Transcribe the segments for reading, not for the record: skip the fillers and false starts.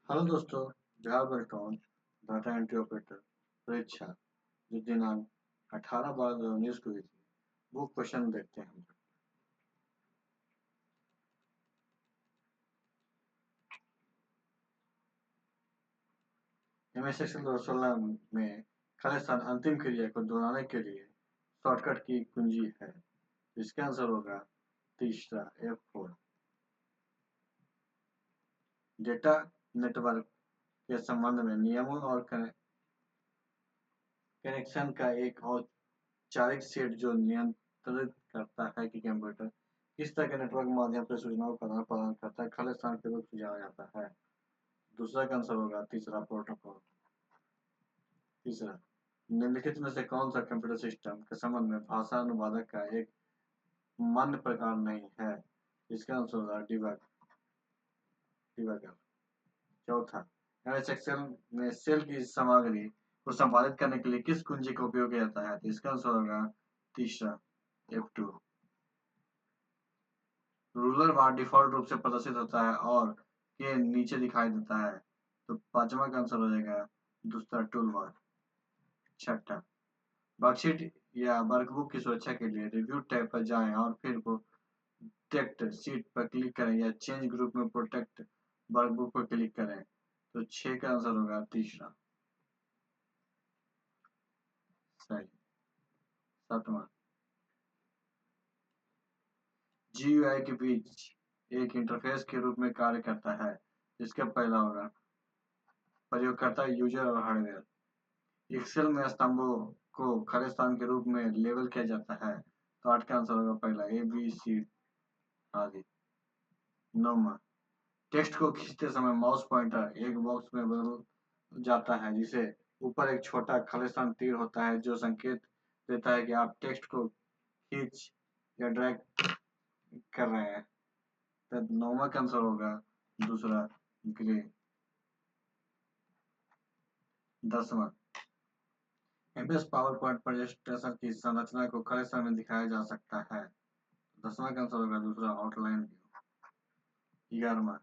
Hello दोस्तों, job welcome data entry operator परीक्षा जो दिनांक 18/12/2019 को हुई थी। वो क्वेश्चन देखते हैं हम। एमएस सेक्शन 2016 में खाली स्थान अंतिम क्रिया को दोहराने के लिए शॉर्टकट की कुंजी है। इसका आंसर होगा तीसरा F4। डेटा नेटवर्क के संबंध में नियमों और कनेक्शन का एक औपचारिक सेट जो नियंत्रित करता है कि कंप्यूटर किस तरह के नेटवर्क के माध्यम से सूचनाओं का आदान प्रदान करता है, खाली स्थान के रूप से जाना जाता है। दूसरा का आंसर होगा तीसरा प्रोटोकॉल। तीसरा, निम्नलिखित में से कौन सा कंप्यूटर सिस्टम के संबंध में भाषा अनुवादक का एक मान्य प्रकार नहीं है? इसका आंसर होगा डिबगर। चौथा, एमएस एक्सेल में सेल की सामग्री को संपादित करने के लिए किस कुंजी का उपयोग किया जाता है? तो इसका आंसर होगा तीसरा F2। रूलर बार डिफ़ॉल्ट रूप से प्रदर्शित होता है और के नीचे दिखाई देता है, तो पांचवा का आंसर हो जाएगा दूसरा टूल बार। छठा, वर्कशीट या वर्कबुक की सुरक्षा के लिए रिव्यू टैब पर जाएं और फिर प्रोटेक्ट शीट पर क्लिक करें या चेंज ग्रुप में प्रोटेक्ट वर्कबुक पर क्लिक करें, तो 6 का आंसर होगा तीसरा। सही। सातवां, GUI के बीच एक इंटरफेस के रूप में कार्य करता है। इसका पहला होगा प्रयोगकर्ता, यूजर और हार्डवेयर। एक्सेल में स्तंभों को खाली स्थान के रूप में लेबल किया जाता है, तो 8 का आंसर होगा पहला ABC आदि। नौवां, टेक्स्ट को खींचते समय माउस पॉइंटर एक बॉक्स में बदल जाता है, जिसे ऊपर एक छोटा खाली स्थान तीर होता है जो संकेत देता है कि आप टेक्स्ट को खींच या ड्रैग कर रहे हैं। तो नौवां का आंसर होगा दूसरा ग्रे। 10वां, एमएस पावर पॉइंट प्रेजेंटेशन की संरचना को खाली स्थान में दिखाया जा सकता है। 10वां का आंसर होगा दूसरा आउटलाइन व्यू। 11वां,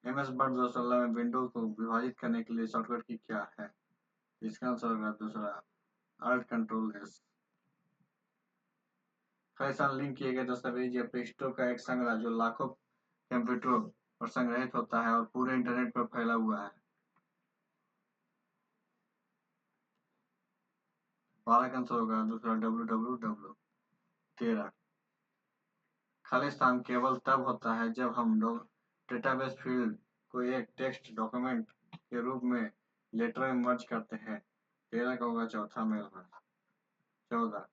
एमएस वर्ड 2016 में विंडो को विभाजित करने के लिए शॉर्टकट की क्या है? इसका आंसर होगा दूसरा Alt Control S। खाली स्थान लिंक किए गए दस्तावेज या पृष्ठों का एक संग्रह जो लाखों कंप्यूटरों पर संग्रहित होता है और पूरे इंटरनेट पर फैला हुआ है। 12 का आंसर होगा दूसरा www। 13, खाली स्थान केवल तब होता है जब हम डेटाबेस फील्ड को एक टेक्स्ट डॉक्यूमेंट के रूप में लेटर में मर्ज करते हैं। 13 का होगा चौथा मेल में। 14,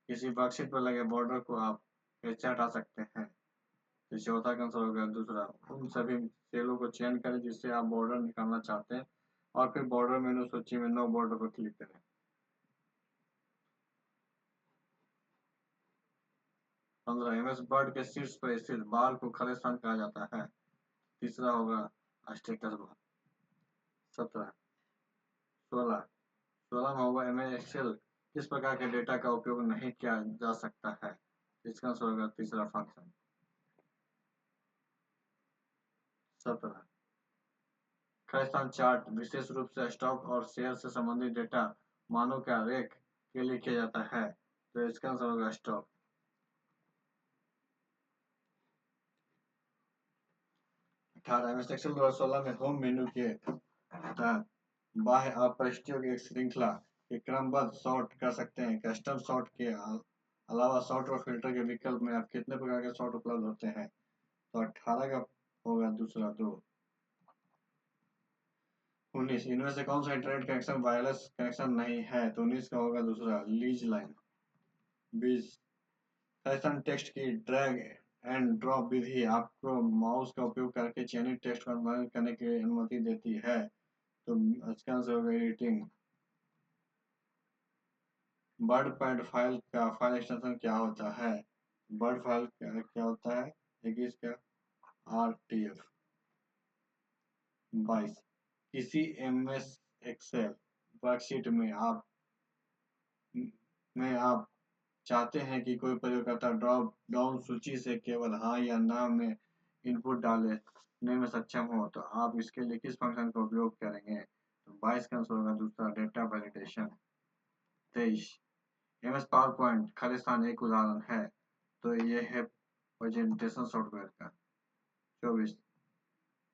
किसी वर्कशीट पर लगे बॉर्डर को आप कैसे हटा सकते हैं? तो चौथा का आंसर होगा दूसरा उन सभी सेलों को चयन करें जिससे आप बॉर्डर निकालना चाहते हैं और फिर बॉर्डर मेनू सूची में नो बॉर्डर पर क्लिक करें। 15, एमएस वर्ड के शीर्ष पर स्थित बार को खाली स्थान कहा जाता है। तीसरा होगा स्टेटस बार। 17, 16, 16 में होगा एमएस एक्सेल किस प्रकार के डेटा का उपयोग नहीं किया जा सकता है? इसका आंसर होगा तीसरा फंक्शन। 17, खालिस्तान चार्ट विशेष रूप से स्टॉक और शेयर से संबंधित डेटा मानों के आरेख के लिए किया जाता है, तो इसका आंसर होगा स्टॉक। 18, एमएस एक्सेल 2016 में होम मेन्यू के तहत बाह्य आप प्रविष्टियों की एक श्रृंखला के क्रमबद्ध सॉर्ट कर सकते हैं। कस्टम सॉर्ट के अलावा सॉर्ट और फिल्टर के विकल्प में आप कितने प्रकार के सॉर्ट उपलब्ध होते हैं? तो 18 का होगा दूसरा 2। 19, इनमें से कौन सा इंटरनेट कनेक्शन वायरलेस कनेक्शन नहीं है? तो 19 का होगा दूसरा लीज लाइन। 20, फैशन टेक्स्ट की ड्रैग एंड ड्रॉप विधि आपको माउस का उपयोग करके चयनित टेक्स्ट को अनुवादित करने की अनुमति देती है, तो इसका आंसर होगा एडिटिंग। वर्ड पैड फाइल का फाइल एक्सटेंशन क्या होता है? वर्ड फाइल क्या होता है? एक इसका RTF। 22, किसी MS एक्सेल वर्कशीट में आप चाहते हैं कि कोई प्रयोगकर्ता ड्रॉप डाउन सूची से केवल हाँ या ना में इनपुट डाले। लिखने में सक्षम हो तो आप इसके लिए किस फंक्शन का उपयोग करेंगे? तो 22 का आंसर होगा दूसरा, data validation. 23 MS power point Khalistan एक उदाहरण है, तो ये है प्रेजेंटेशन सॉफ्टवेयर का। 24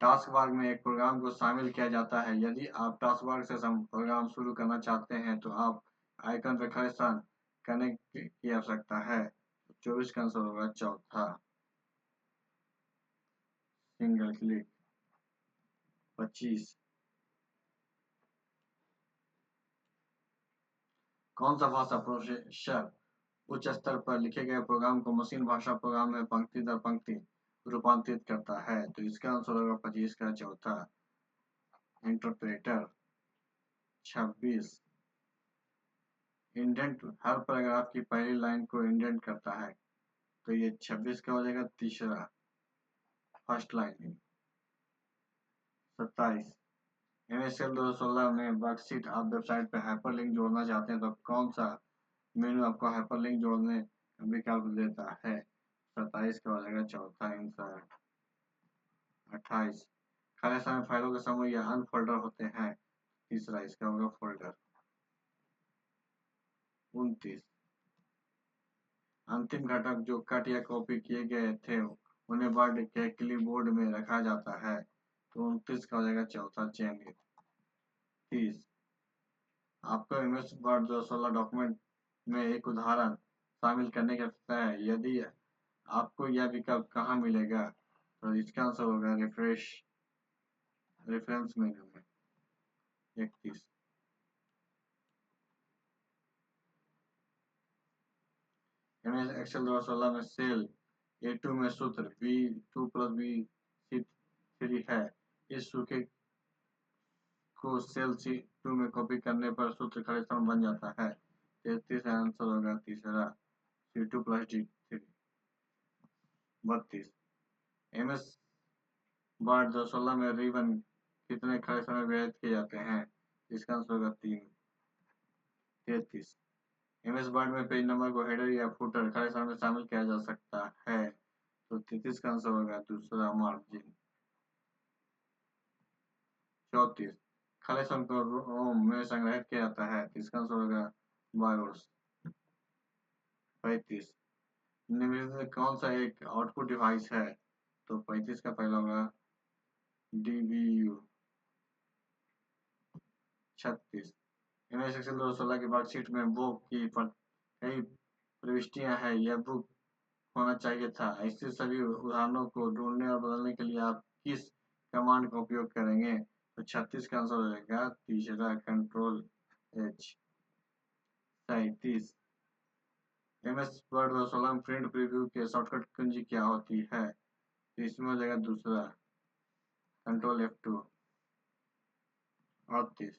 टास्क बार में एक प्रोग्राम को शामिल किया जाता है। यदि आप टास्क बार से प्रोग्राम शुरू करना चाहते हैं तो आप आइकन पर खालिस्तान करने की आवश्यकता है। 24 का आंसर होगा चौथा, सिंगल क्लिक। 25 कौन सा भाषा प्रोसेसर उच्च स्तर पर लिखे गए प्रोग्राम को मशीन भाषा प्रोग्राम में पंक्ति दर पंक्ति रूपांतरित करता है? तो इसका आंसर होगा 25 का चौथा, इंटरप्रेटर। 26 इंडेंट हर पैराग्राफ की पहली लाइन को इंडेंट करता है, तो ये 26 का हो जाएगा तीसरा, फर्स्ट लाइन। 27 एमएसएल 2016 में वर्कशीट आप वेबसाइट पर हाइपरलिंक जोड़ना चाहते हैं तो कौन सा मेनू आपको हाइपरलिंक जोड़ने का विकल्प देता है? 27 का हो जाएगा चौथा आंसर। 28 खाली समय फाइलों के समूह या अन्य फोल्डर होते हैं, तीसरा इसका होगा फोल्डर। 29 अंतिम घटक जो कट या कॉपी किए गए थे उन्हें वर्ड के क्लिपबोर्ड में रखा जाता है, तो 29 का हो जाएगा चौथा, चयनित। 30 आपको एमएस वर्ड 2016 डॉक्यूमेंट में एक उदाहरण शामिल करने की आवश्यकता है। यदि आपको यह विकल्प कहाँ मिलेगा? तो इसका आंसर होगा रेफरेंस मेनू में। 31 एमएस एक्सेल 2016 में सेल A2 में सूत्र B2 + B3 है। इस सूत्र को सेल C2 में कॉपी करने पर सूत्र खालिस्तान बन जाता है। 33 आंसर होगा तीसरा, C2 + D3। 32 एमएस वर्ड 2016 में रिबन कितने खालिस्तान में व्यक्त किए जाते हैं? इसका आंसर होगा 3। 33 एमएस वर्ड में पेज नंबर को हेडर या फुटर खालिस्तान में शामिल किया जा सकता है, तो 33 का आंसर होगा दूसरा, मार्जिन। 34 खालिस्तान को रोम में संग्रहित किया जाता है, तो इसका आंसर होगा बायोस। 35 निम्नलिखित में कौन सा एक आउटपुट डिवाइस है? तो 35 का पहला होगा DBU। 36 एमएस एक्सेल 2016 की वर्कशीट में बुक की कई प्रविष्टियां हैं, यह बुक होना चाहिए था। ऐसे सभी उदाहरणों को ढूंढने और बदलने के लिए आप किस कमांड का उपयोग करेंगे? तो 36 का आंसर हो जाएगा तीसरा, Ctrl+H। 37 एमएस वर्ड 2016 में प्रिंट प्रीव्यू के शॉर्टकट कुंजी क्या होती है? तो इसमें हो जाएगा दूसरा, Ctrl+F2। 38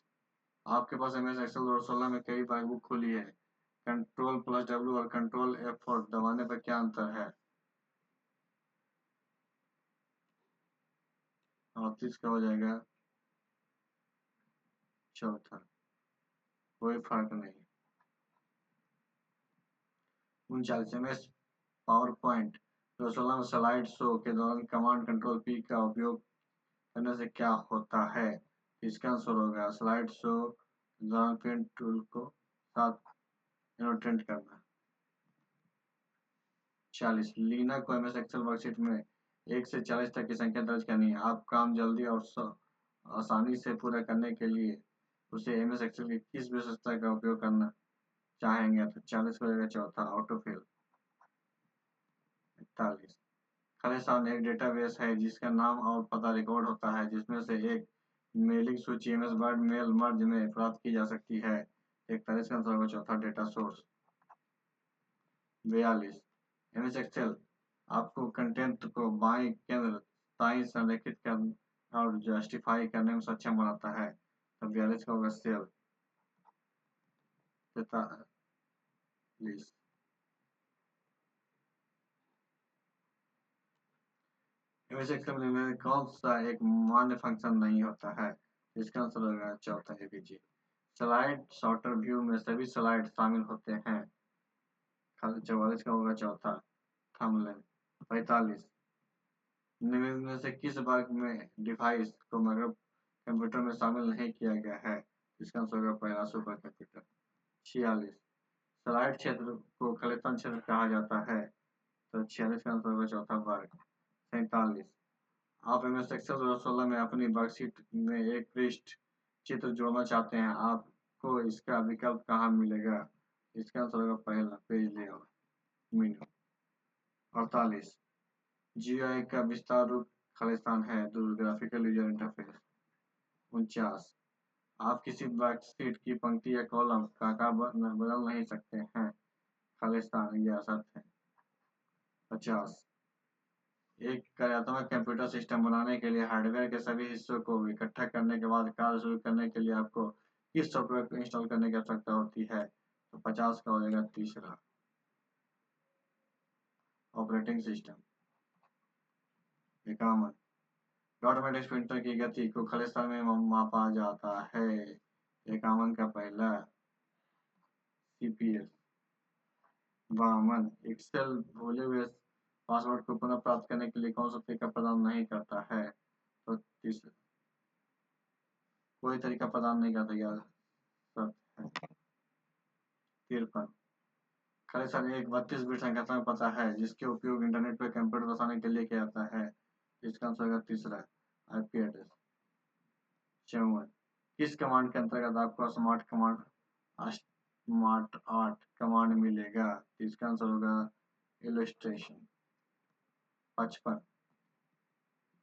आपके पास एमएस एक्सेल 2016 में कई बार बुक खुली है, Ctrl+W और Ctrl+F4 दबाने पर क्या अंतर है? 38 का हो जाएगा चौथा, कोई फर्क नहीं। 39 एमएस पावर पॉइंट 2016 में स्लाइड शो के दौरान कमांड Ctrl+P का उपयोग करने से क्या होता है? इसका आंसर होगा स्लाइड शो के दौरान पेन टूल को साथ एनोटेट करना। 40 लीना को एमएस एक्सेल वर्कशीट में 1 से 40 तक की संख्या दर्ज करनी है। आप काम जल्दी और आसानी से पूरा करने के लिए उसे एमएस एक्सेल की किस विशेषता का उपयोग करना चाहेंगे? तो 40 को जाएगा चौथा, ऑटोफिल। 41 खालिस्तान एक डेटाबेस है जिसका नाम और पता रिकॉर्ड होता है, जिसमें से एक मेलिंग सूची एमएस वर्ड मेल मर्ज में प्राप्त की जा सकती है। 41 का आंसर होगा चौथा, डेटा सोर्स। 42 एमएस एक्सेल आपको कंटेंट को बाएं केंद्र दाईं संरेखित कर और जस्टिफाई करने में सक्षम बनाता है, तो 42 का होगा सेल। 43 एमएस एक्सेल में कौन सा एक मान्य फंक्शन नहीं होता है? इसका आंसर होगा चौथा, एबीजी। स्लाइड सॉर्टर व्यू में सभी स्लाइड शामिल होते हैं, 44 का होगा चौथा, थंबनेल। 45 निम्न में से किस वर्ग में डिवाइस को माइक्रो कंप्यूटर में शामिल नहीं किया गया है? इसका आंसर होगा पहला सुपर कंप्यूटर। 46 स्लाइड क्षेत्र को खालिस्तान क्षेत्र कहा जाता है, तो 46 का आंसर होगा चौथा वर्ग। 47 आप एमएस एक्सेल 2016 में अपनी वर्कशीट में एक पृष्ठ चित्र जोड़ना चाहते हैं, आपको इसका विकल्प कहाँ मिलेगा? इसका आंसर होगा पहला पेज लेआउट मेन्यू। 48 जीयूआई का विस्तार रूप खालिस्तान है, ग्राफिकल यूजर इंटरफेस। 49 आप किसी वर्कशीट की पंक्ति या कॉलम का आकार बदल नहीं सकते हैं, खालिस्तान यह सत्य है। 50 एक कार्यात्मक कंप्यूटर सिस्टम बनाने के लिए हार्डवेयर के सभी हिस्सों को इकट्ठा करने के बाद कार्य शुरू करने के लिए आपको किस सॉफ्टवेयर को इंस्टॉल करने की आवश्यकता होती है? तो 50 का हो जाएगा तीसरा ऑपरेटिंग सिस्टम। 51 ऑटोमेटिक प्रिंटर की गति को खालिस्तान में मापा जाता है। 51 का पहला सीपीएस। 52 एक्सेल भूले हुए पासवर्ड को पुनः प्राप्त करने के लिए कौन सा तरीका प्रदान नहीं करता है? तो तीसरा कोई तरीका प्रदान नहीं करता यार, सब है। 53 खालिस्तान एक 32 बिट संख्या में पता है जिसके उपयोग इंटरनेट पर कंप्यूटर बसाने के लिए किया जाता है। इसका आंसर होगा तीसरा आईपी एड्रेस। 54 किस कमांड के अंतर्गत आपको स्मार्ट आर्ट कमांड मिलेगा? इसका आंसर होगा इलस्ट्रेशन। 55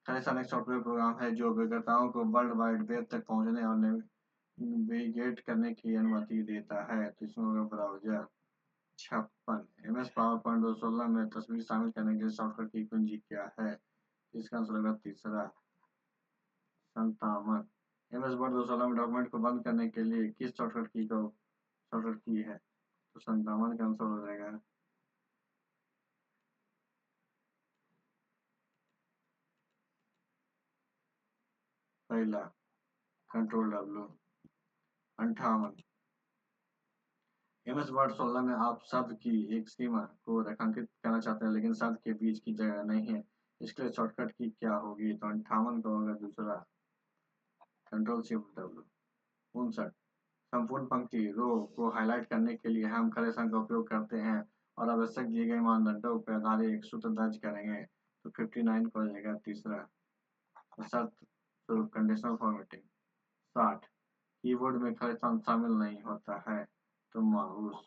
खालिस्तान एक सॉफ्टवेयर प्रोग्राम है जो उपयोगकर्ताओं को वर्ल्ड वाइड वेब तक पहुंचने और नेविगेट करने की अनुमति देता है, तो इसमें होगा ब्राउजर। 56 एमएस पावर पॉइंट 2016 में तस्वीर शामिल करने के लिए सॉफ्टवेयर की कुंजी क्या है? इसका आंसर होगा तीसरा 57 एमएस वर्ड 2016 में डॉक्यूमेंट को बंद करने के लिए किस सॉफ्टवेयर की है? तो 57 का आंसर हो जाएगा पहला कंट्रोल डब्ल्यू। 58 एमएस वर्ड 16 में आप शब्द की एक सीमा को रेखांकित करना चाहते हैं लेकिन शब्द के बीच की जगह नहीं है, इसके लिए शॉर्टकट की क्या होगी? तो 58 का होगा दूसरा कंट्रोल शिफ्ट डब्ल्यू। 59 संपूर्ण पंक्ति रो को हाईलाइट करने के लिए हम खालिस्तान का उपयोग करते हैं और आवश्यक दिए गए मानदंडों पर आधारित एक सूत्र दर्ज करेंगे, तो 59 का हो जाएगा तीसरा शर्त स्वरूप कंडीशनल फॉर्मेटिंग। 60 कीबोर्ड में खालिस्तान शामिल नहीं होता है, तो माउस।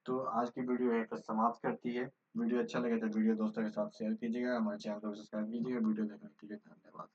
तो आज की वीडियो यहीं पर समाप्त करती है। वीडियो अच्छा लगे तो वीडियो दोस्तों के साथ शेयर कीजिएगा, हमारे चैनल को सब्सक्राइब कीजिएगा। वीडियो देखने के लिए धन्यवाद।